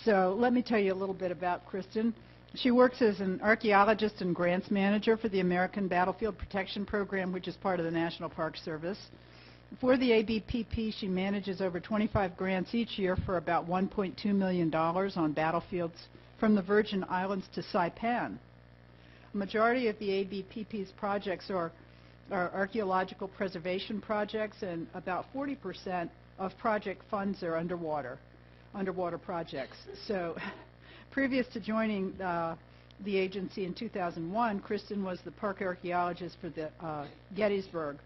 So let me tell you a little bit about Kristen. She works as an archaeologist and grants manager for the American Battlefield Protection Program, which is part of the National Park Service. For the ABPP, she manages over 25 grants each year for about $1.2 million on battlefields from the Virgin Islands to Saipan. A majority of the ABPP's projects are archaeological preservation projects, and about 40% of project funds are underwater projects. So previous to joining the agency in 2001, Kristen was the park archaeologist for the Gettysburg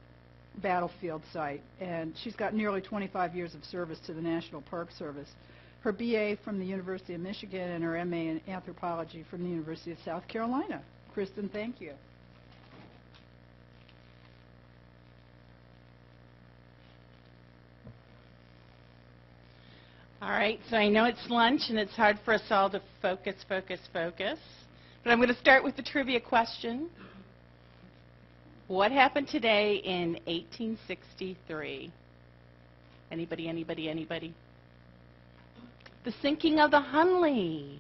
battlefield site, and she's got nearly 25 years of service to the National Park Service. Her BA from the University of Michigan and her MA in anthropology from the University of South Carolina. Kristen, thank you. All right, so I know it's lunch and it's hard for us all to focus. But I'm going to start with the trivia question. What happened today in 1863? Anybody? The sinking of the Hunley.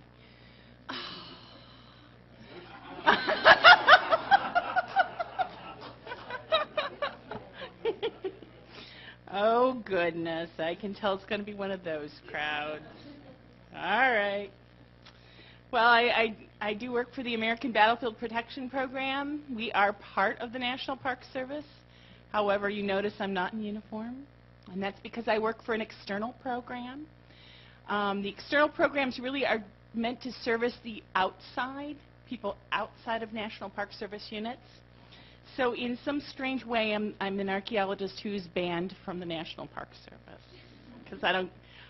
Oh, goodness. I can tell it's going to be one of those crowds. All right. Well, I do work for the American Battlefield Protection Program. We are part of the National Park Service. However, you notice I'm not in uniform, and that's because I work for an external program. The external programs really are meant to service the outside, people outside of National Park Service units. So in some strange way, I'm an archaeologist who's banned from the National Park Service, because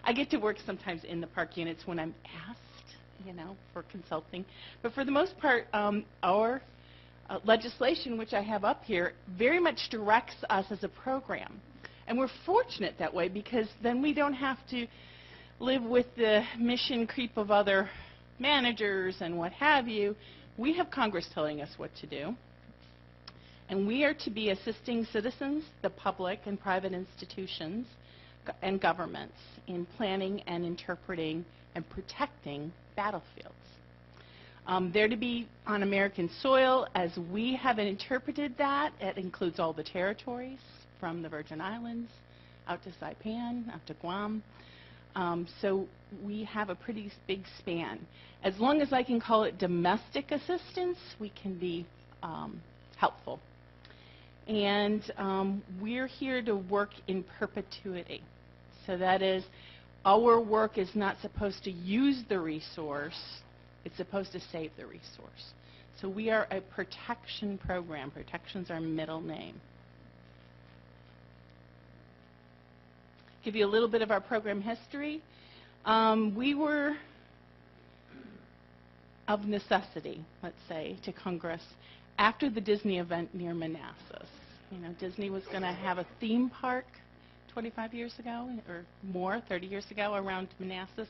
I get to work sometimes in the park units when I'm asked, for consulting. But for the most part, our legislation, which I have up here, very much directs us as a program. And we're fortunate that way, because then we don't have to live with the mission creep of other managers and what have you. We have Congress telling us what to do. And we are to be assisting citizens, the public, and private institutions and governments in planning and interpreting and protecting battlefields. They're to be on American soil as we have interpreted that. It includes all the territories from the Virgin Islands out to Saipan, out to Guam. So we have a pretty big span. As long as I can call it domestic assistance, we can be helpful. And we're here to work in perpetuity. So that is, our work is not supposed to use the resource, it's supposed to save the resource. So we are a protection program. Protection's our middle name. Give you a little bit of our program history. We were of necessity, let's say, to Congress after the Disney event near Manassas. Disney was going to have a theme park 25 years ago, or more, 30 years ago, around Manassas.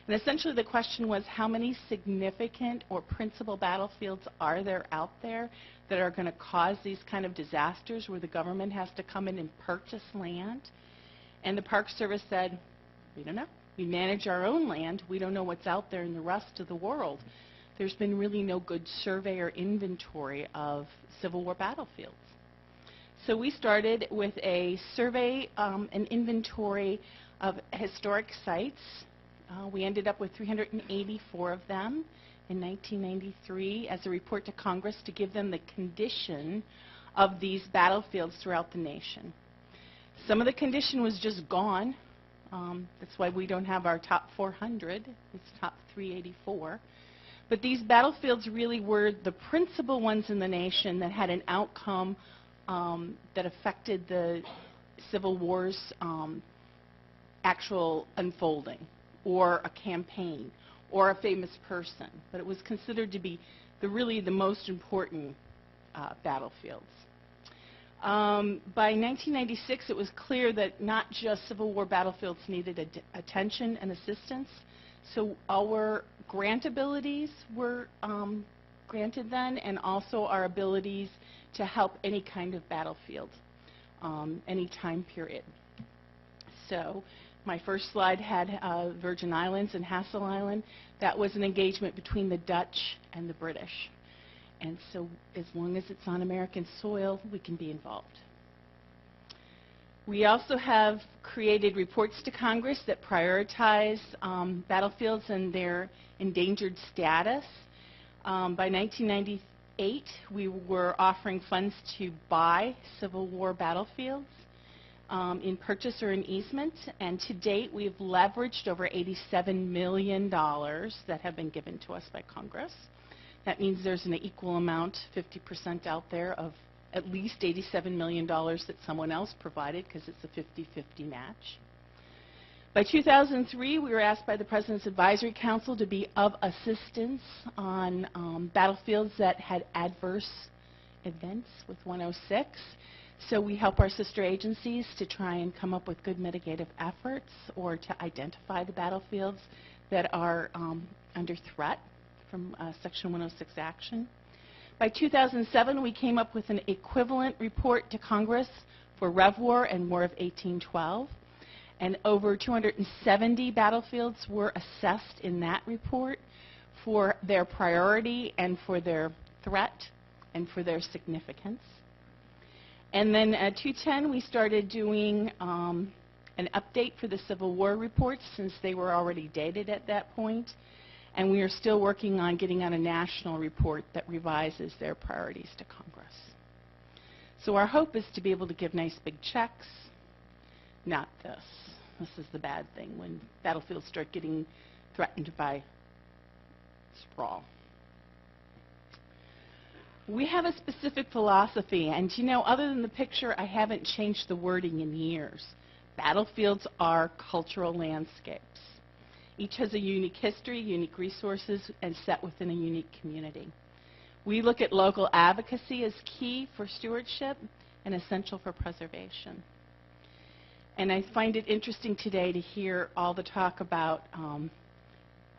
And essentially the question was, how many significant or principal battlefields are there out there that are going to cause these kind of disasters where the government has to come in and purchase land? And the Park Service said, we don't know. We manage our own land. We don't know what's out there in the rest of the world. There's been really no good survey or inventory of Civil War battlefields. So we started with a survey, an inventory of historic sites. We ended up with 384 of them in 1993 as a report to Congress to give them the condition of these battlefields throughout the nation. Some of the condition was just gone. That's why we don't have our top 400. It's top 384. But these battlefields really were the principal ones in the nation that had an outcome that affected the Civil War's actual unfolding, or a campaign, or a famous person. But it was considered to be really the most important battlefields. By 1996, it was clear that not just Civil War battlefields needed attention and assistance. So our grant abilities were granted then, and also our abilities to help any kind of battlefield, any time period. So My first slide had Virgin Islands and Hassel Island. That was an engagement between the Dutch and the British. And so as long as it's on American soil, we can be involved. We also have created reports to Congress that prioritize battlefields and their endangered status. By 1998, we were offering funds to buy Civil War battlefields in purchase or in easement, and to date we've leveraged over $87 million that have been given to us by Congress. That means there's an equal amount, 50% out there, of at least $87 million that someone else provided, because it's a 50-50 match. By 2003, we were asked by the President's Advisory Council to be of assistance on battlefields that had adverse events with 106. So we help our sister agencies to try and come up with good mitigative efforts or to identify the battlefields that are under threat from Section 106 action. By 2007, we came up with an equivalent report to Congress for Rev War and War of 1812. And over 270 battlefields were assessed in that report for their priority and for their threat and for their significance. And then at 2010, we started doing an update for the Civil War reports, since they were already dated at that point. And we are still working on getting out a national report that revises their priorities to Congress. So our hope is to be able to give nice big checks, not this. This is the bad thing, when battlefields start getting threatened by sprawl. We have a specific philosophy, and you know, other than the picture, I haven't changed the wording in years. Battlefields are cultural landscapes. Each has a unique history, unique resources, and set within a unique community. We look at local advocacy as key for stewardship and essential for preservation. And I find it interesting today to hear all the talk about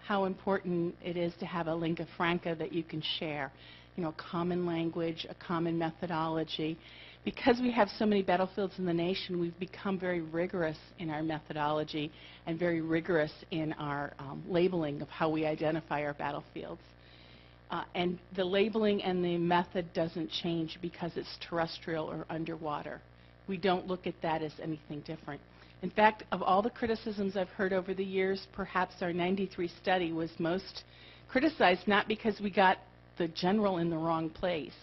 how important it is to have a lingua franca that you can share. You know, a common language, a common methodology. Because we have so many battlefields in the nation, we've become very rigorous in our methodology and very rigorous in our labeling of how we identify our battlefields. And the labeling and the method doesn't change because it's terrestrial or underwater. We don't look at that as anything different. In fact, of all the criticisms I've heard over the years, perhaps our 93 study was most criticized, not because we got the general in the wrong place,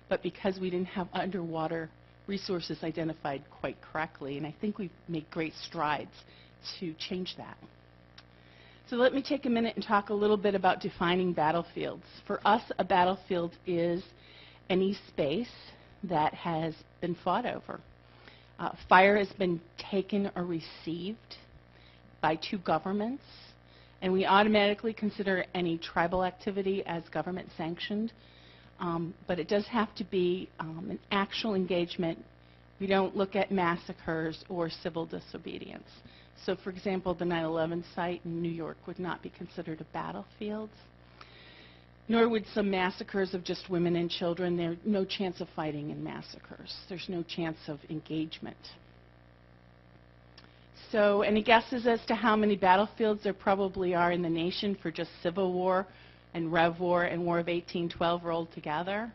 but because we didn't have underwater resources identified quite correctly. And I think we've made great strides to change that. So let me take a minute and talk a little bit about defining battlefields. For us, a battlefield is any space that has been fought over. Fire has been taken or received by two governments, and we automatically consider any tribal activity as government sanctioned. But it does have to be an actual engagement. We don't look at massacres or civil disobedience. So for example, the 9/11 site in New York would not be considered a battlefield, nor would some massacres of just women and children. There's no chance of fighting in massacres. There's no chance of engagement. So any guesses as to how many battlefields there probably are in the nation for just Civil War and Rev War and War of 1812 rolled together?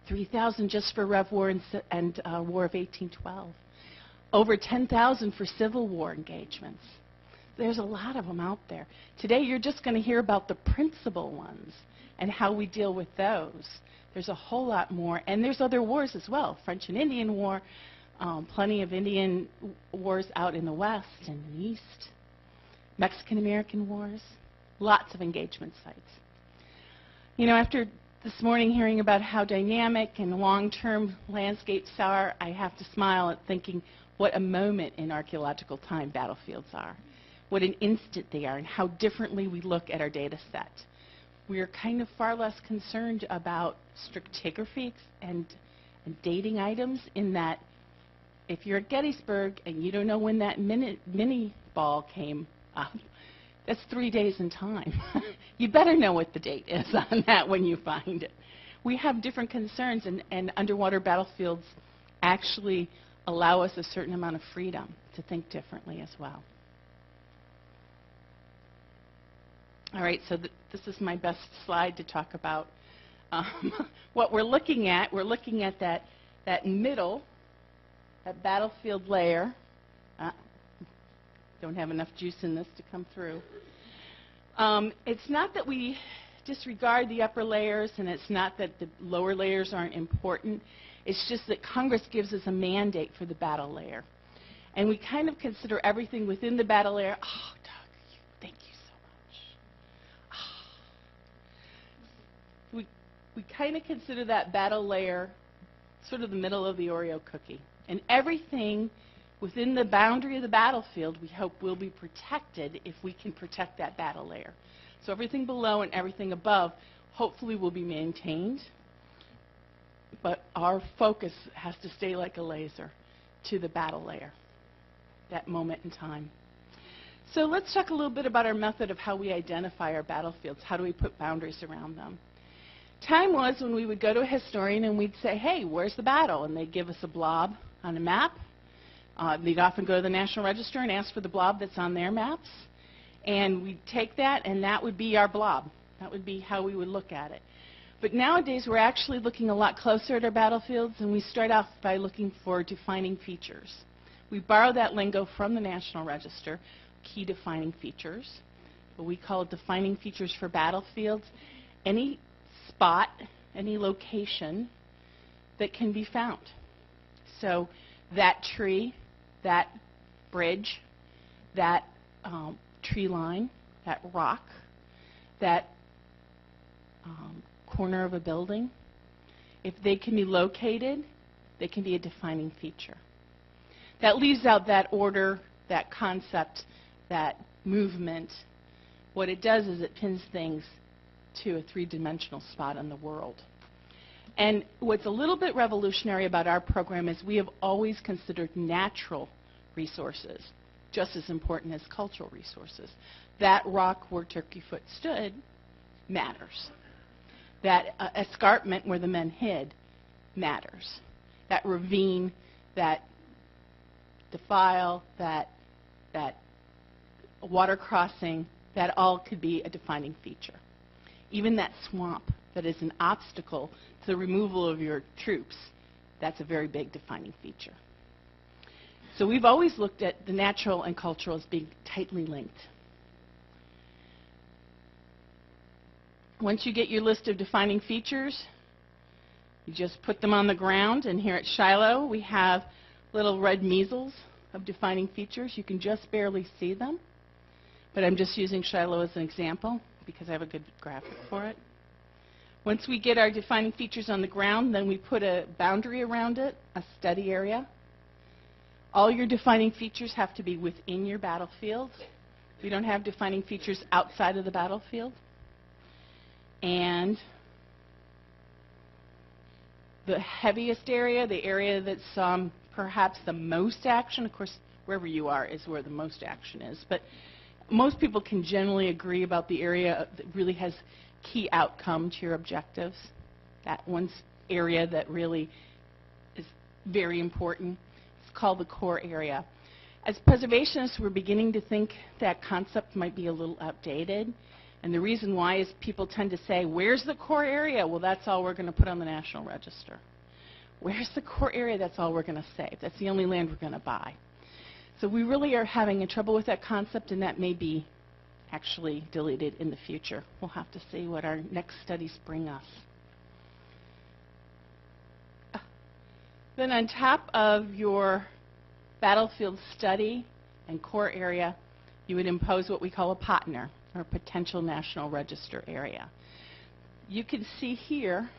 3,000 just for Rev War and War of 1812. Over 10,000 for Civil War engagements. There's a lot of them out there. Today you're just going to hear about the principal ones and how we deal with those. There's a whole lot more, and there's other wars as well. French and Indian War, plenty of Indian wars out in the West and the East. Mexican-American wars, lots of engagement sites. You know, after this morning hearing about how dynamic and long-term landscapes are, I have to smile at thinking what a moment in archaeological time battlefields are, what an instant they are, and how differently we look at our data set. We are kind of far less concerned about stratigraphy and dating items, in that if you're at Gettysburg and you don't know when that mini ball came up, that's 3 days in time. You better know what the date is on that when you find it. We have different concerns, and underwater battlefields actually allow us a certain amount of freedom to think differently as well. All right, so this is my best slide to talk about what we're looking at. We're looking at that middle, that battlefield layer. Don't have enough juice in this to come through. It's not that we disregard the upper layers, and it's not that the lower layers aren't important. It's just that Congress gives us a mandate for the battle layer. And we kind of consider everything within the battle layer. Oh, Doug, thank you so much. We kind of consider that battle layer sort of the middle of the Oreo cookie. And everything within the boundary of the battlefield, we hope will be protected if we can protect that battle layer. So everything below and everything above hopefully will be maintained. But our focus has to stay like a laser to the battle layer, that moment in time. So let's talk a little bit about our method of how we identify our battlefields. How do we put boundaries around them? Time was when we would go to a historian and we'd say, hey, where's the battle? And they'd give us a blob on a map. They'd often go to the National Register and ask for the blob that's on their maps. And we'd take that, and that would be our blob. That would be how we would look at it. But nowadays, we're actually looking a lot closer at our battlefields, and we start off by looking for defining features. We borrow that lingo from the National Register, key defining features. But we call it defining features for battlefields. Any spot, any location that can be found. So that tree, that bridge, that tree line, that rock, that corner of a building, if they can be located, they can be a defining feature. That leaves out that order, that concept, that movement. What it does is it pins things to a three-dimensional spot in the world. And what's a little bit revolutionary about our program is we have always considered natural resources just as important as cultural resources. That rock where Turkeyfoot stood matters. That escarpment where the men hid matters. That ravine, that defile, that water crossing, that all could be a defining feature. Even that swamp that is an obstacle to the removal of your troops, that's a very big defining feature. So we've always looked at the natural and cultural as being tightly linked. Once you get your list of defining features, you just put them on the ground, and here at Shiloh we have little red measles of defining features. You can just barely see them, but I'm just using Shiloh as an example because I have a good graphic for it. Once we get our defining features on the ground, then we put a boundary around it, a study area. All your defining features have to be within your battlefield. We don't have defining features outside of the battlefield. And the heaviest area, the area that's perhaps the most action, of course, wherever you are is where the most action is, but most people can generally agree about the area that really has key outcome to your objectives. That one area that really is very important. It's called the core area. As preservationists, we're beginning to think that concept might be a little outdated. And the reason why is people tend to say, where's the core area? Well, that's all we're going to put on the National Register. Where's the core area? That's all we're going to save. That's the only land we're going to buy. So we really are having trouble with that concept, and that may be actually deleted in the future. We'll have to see what our next studies bring us. Then on top of your battlefield study and core area, you would impose what we call a POTNR, or Potential National Register Area. You can see here,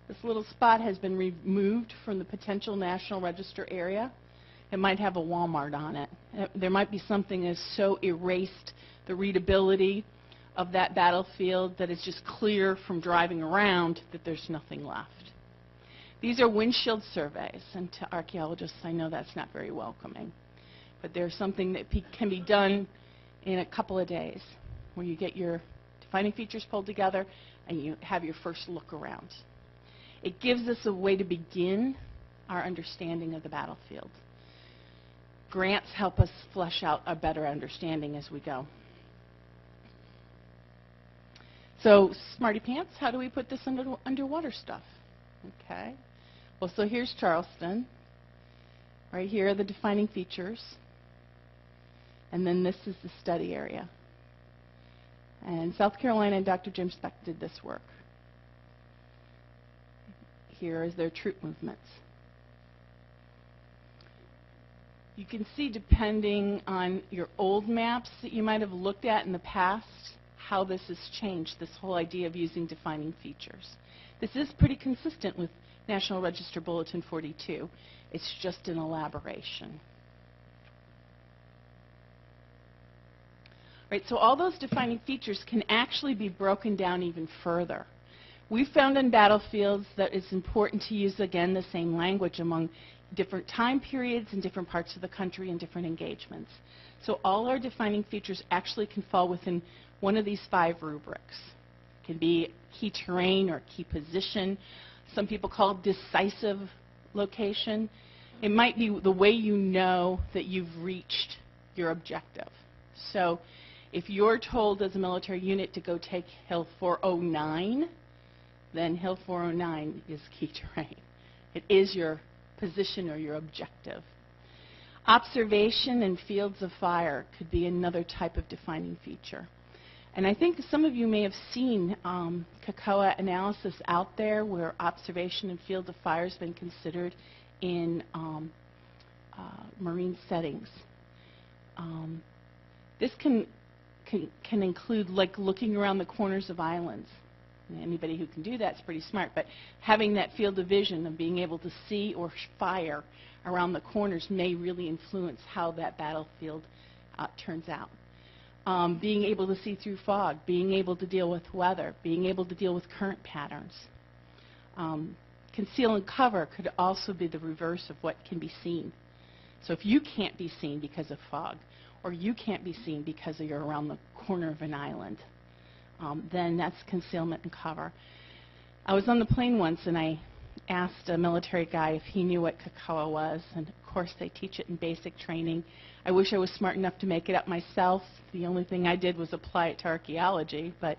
this little spot has been removed from the Potential National Register Area. It might have a Walmart on it. There might be something that's so erased the readability of that battlefield that it's just clear from driving around that there's nothing left. These are windshield surveys, and to archaeologists I know that's not very welcoming. But there's something that can be done in a couple of days where you get your defining features pulled together and you have your first look around. It gives us a way to begin our understanding of the battlefield. Grants help us flesh out a better understanding as we go. So, smarty pants, how do we put this underwater stuff? Okay. Well, so here's Charleston. Right here are the defining features. And then this is the study area. And South Carolina and Dr. Jim Speck did this work. Here is their troop movements. You can see, depending on your old maps that you might have looked at in the past, how this has changed, this whole idea of using defining features. This is pretty consistent with National Register Bulletin 42. It's just an elaboration. Right, so all those defining features can actually be broken down even further. We found in battlefields that it's important to use, again, the same language among different time periods in different parts of the country and different engagements. So all our defining features actually can fall within one of these 5 rubrics. It can be key terrain or key position. Some people call it decisive location. It might be the way you know that you've reached your objective. So if you're told as a military unit to go take Hill 409, then Hill 409 is key terrain. It is your position or your objective. Observation and fields of fire could be another type of defining feature. And I think some of you may have seen Kokoa analysis out there where observation and field of fire has been considered in marine settings. This can include like looking around the corners of islands. Anybody who can do that's pretty smart, but having that field of vision of being able to see or fire around the corners may really influence how that battlefield turns out. Being able to see through fog, being able to deal with weather, being able to deal with current patterns. Conceal and cover could also be the reverse of what can be seen. So if you can't be seen because of fog, or you can't be seen because you're around the corner of an island, then that's concealment and cover. I was on the plane once and I asked a military guy if he knew what Kokoa was, and of course they teach it in basic training. I wish I was smart enough to make it up myself. The only thing I did was apply it to archaeology, but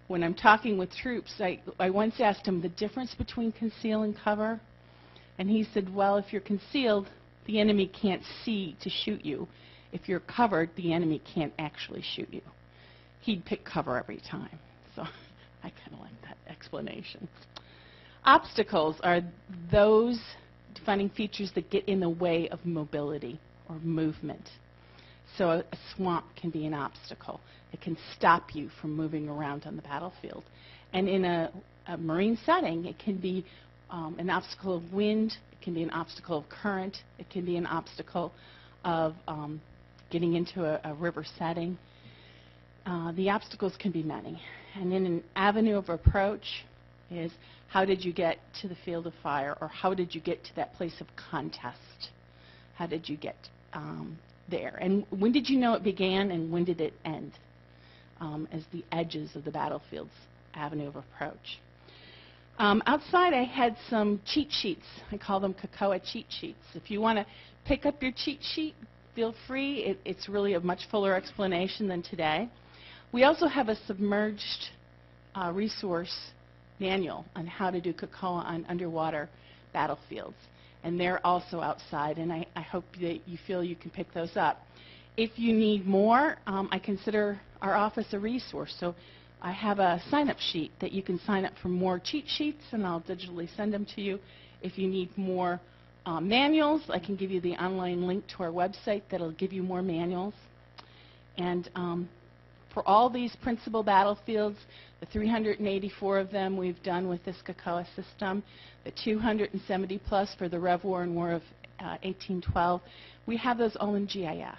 when I'm talking with troops, I once asked him the difference between conceal and cover, and he said, well, if you're concealed, the enemy can't see to shoot you. If you're covered, the enemy can't actually shoot you. He'd pick cover every time, so I kind of like that explanation. Obstacles are those defining features that get in the way of mobility or movement. So a swamp can be an obstacle. It can stop you from moving around on the battlefield. And in a marine setting, it can be an obstacle of wind, it can be an obstacle of current, it can be an obstacle of getting into a river setting. The obstacles can be many. And in an avenue of approach is how did you get to the field of fire, or how did you get to that place of contest? How did you get there? And when did you know it began and when did it end as the edges of the battlefield's avenue of approach? Outside I had some cheat sheets. I call them Kokoa cheat sheets. If you want to pick up your cheat sheet, feel free. It's really a much fuller explanation than today. We also have a submerged resource manual on how to do Kokoa on underwater battlefields. And they're also outside, and I hope that you feel you can pick those up. If you need more, I consider our office a resource. So I have a sign-up sheet that you can sign up for more cheat sheets, and I'll digitally send them to you. If you need more manuals, I can give you the online link to our website that'll give you more manuals. And for all these principal battlefields, the 384 of them we've done with this Kokoa system, the 270 plus for the Rev War and War of 1812, we have those all in GIS.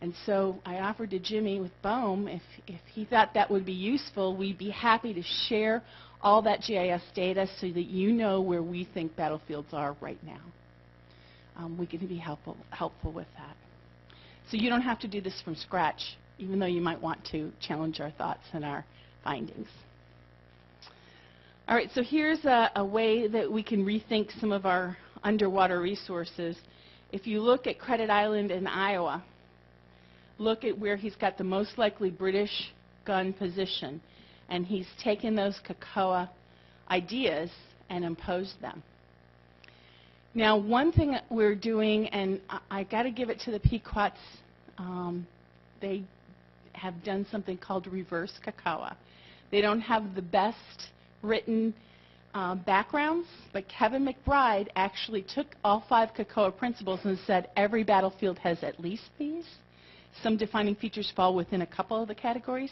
And so I offered to Jimmy with BOEM, if he thought that would be useful, we'd be happy to share all that GIS data so that you know where we think battlefields are right now. We can be helpful with that. So you don't have to do this from scratch, even though you might want to challenge our thoughts and our findings. All right, so here's a way that we can rethink some of our underwater resources. If you look at Credit Island in Iowa, look at where he's got the most likely British gun position, and he's taken those Kokoa ideas and imposed them. Now, one thing that we're doing, and I got to give it to the Pequots, they have done something called reverse Kokoa. They don't have the best written backgrounds, but Kevin McBride actually took all 5 Kokoa principles and said every battlefield has at least these. Some defining features fall within a couple of the categories.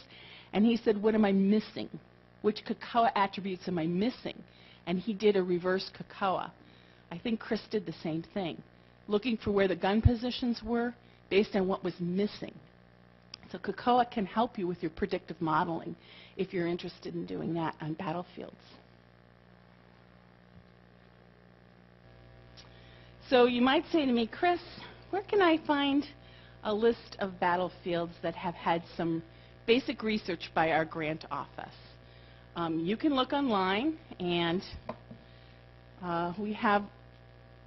And he said, what am I missing? Which Kokoa attributes am I missing? And he did a reverse Kokoa. I think Chris did the same thing, looking for where the gun positions were based on what was missing. So Kokoa can help you with your predictive modeling if you're interested in doing that on battlefields. So you might say to me, Chris, where can I find a list of battlefields that have had some basic research by our grant office? You can look online, and we have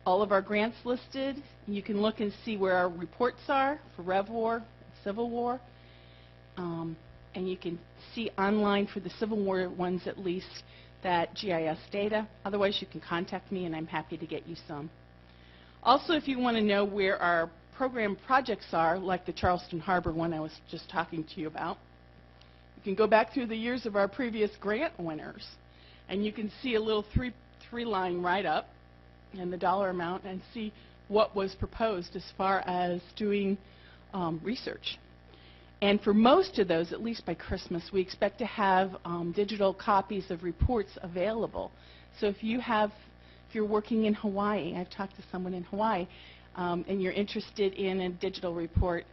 all of our grants listed. You can look and see where our reports are for Rev War, Civil War, and you can see online for the Civil War ones at least that GIS data. Otherwise, you can contact me, and I'm happy to get you some. Also, if you want to know where our program projects are, like the Charleston Harbor one I was just talking to you about, you can go back through the years of our previous grant winners, and you can see a little three-line write-up and the dollar amount and see what was proposed as far as doing research. And for most of those, at least by Christmas, we expect to have digital copies of reports available. So if you're working in Hawaii, I've talked to someone in Hawaii, and you're interested in a digital report,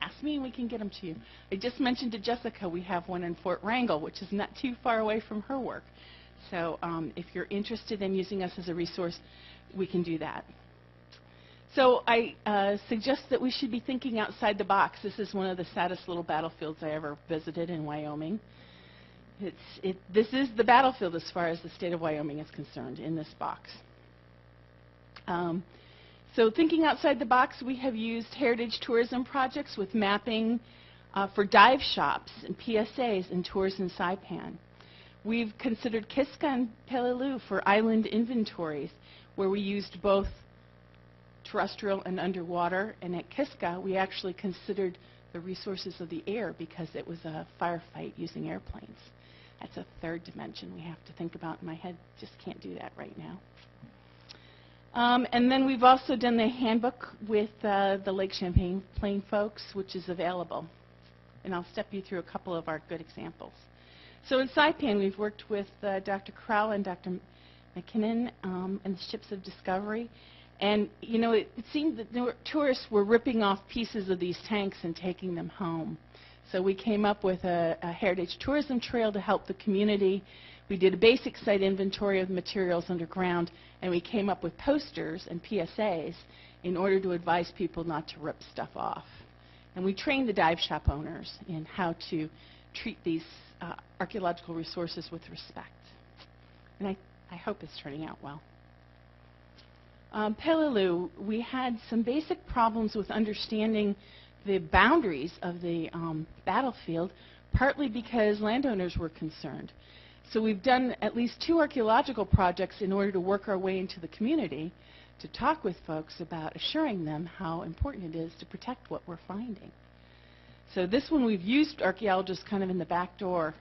ask me and we can get them to you. I just mentioned to Jessica we have one in Fort Wrangell, which is not too far away from her work. So if you're interested in using us as a resource, we can do that. So I suggest that we should be thinking outside the box. This is one of the saddest little battlefields I ever visited in Wyoming. This is the battlefield as far as the state of Wyoming is concerned in this box. So thinking outside the box, we have used heritage tourism projects with mapping for dive shops and PSAs and tours in Saipan. We've considered Kiska and Peleliu for island inventories, where we used both terrestrial and underwater. And at Kiska, we actually considered the resources of the air because it was a firefight using airplanes. That's a third dimension we have to think about. My head just can't do that right now. And then we've also done the handbook with the Lake Champlain folks, which is available. And I'll step you through a couple of our good examples. So in Saipan, we've worked with Dr. Crowell and Dr. McKinnon and the Ships of Discovery. And, you know, it seemed that tourists were ripping off pieces of these tanks and taking them home. So we came up with a heritage tourism trail to help the community. We did a basic site inventory of materials underground, and we came up with posters and PSAs in order to advise people not to rip stuff off. And we trained the dive shop owners in how to treat these archaeological resources with respect. And I hope it's turning out well. Peleliu, we had some basic problems with understanding the boundaries of the battlefield, partly because landowners were concerned. So we've done at least 2 archaeological projects in order to work our way into the community to talk with folks about assuring them how important it is to protect what we're finding. So this one we've used archaeologists kind of in the back door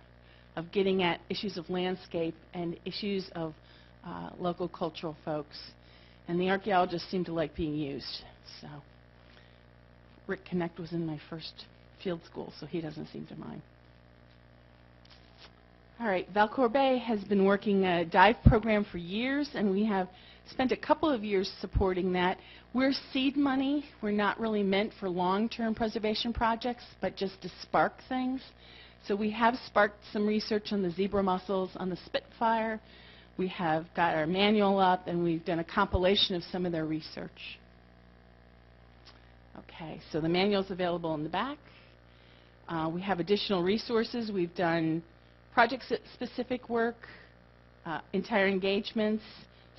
of getting at issues of landscape and issues of local cultural folks. And the archaeologists seem to like being used. So Rick Connect was in my first field school, so he doesn't seem to mind. All right, Valcour Bay has been working a dive program for years, and we have spent a couple of years supporting that. We're seed money. We're not really meant for long-term preservation projects, but just to spark things. So we have sparked some research on the zebra mussels, on the Spitfire. We have got our manual up, and we've done a compilation of some of their research. Okay, so the manual's available in the back. We have additional resources. We've done project-specific work, entire engagements,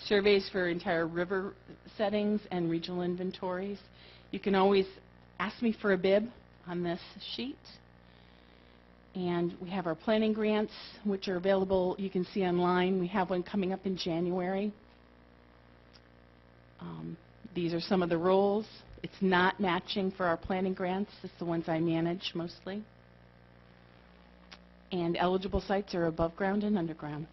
surveys for entire river settings and regional inventories. You can always ask me for a bib on this sheet. And we have our planning grants, which are available, you can see online. We have one coming up in January. These are some of the roles. It's not matching for our planning grants. It's the ones I manage mostly. And eligible sites are above ground and underground.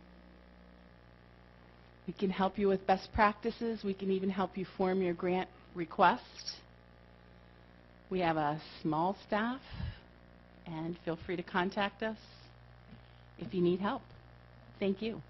We can help you with best practices. We can even help you form your grant request. We have a small staff, and feel free to contact us if you need help. Thank you.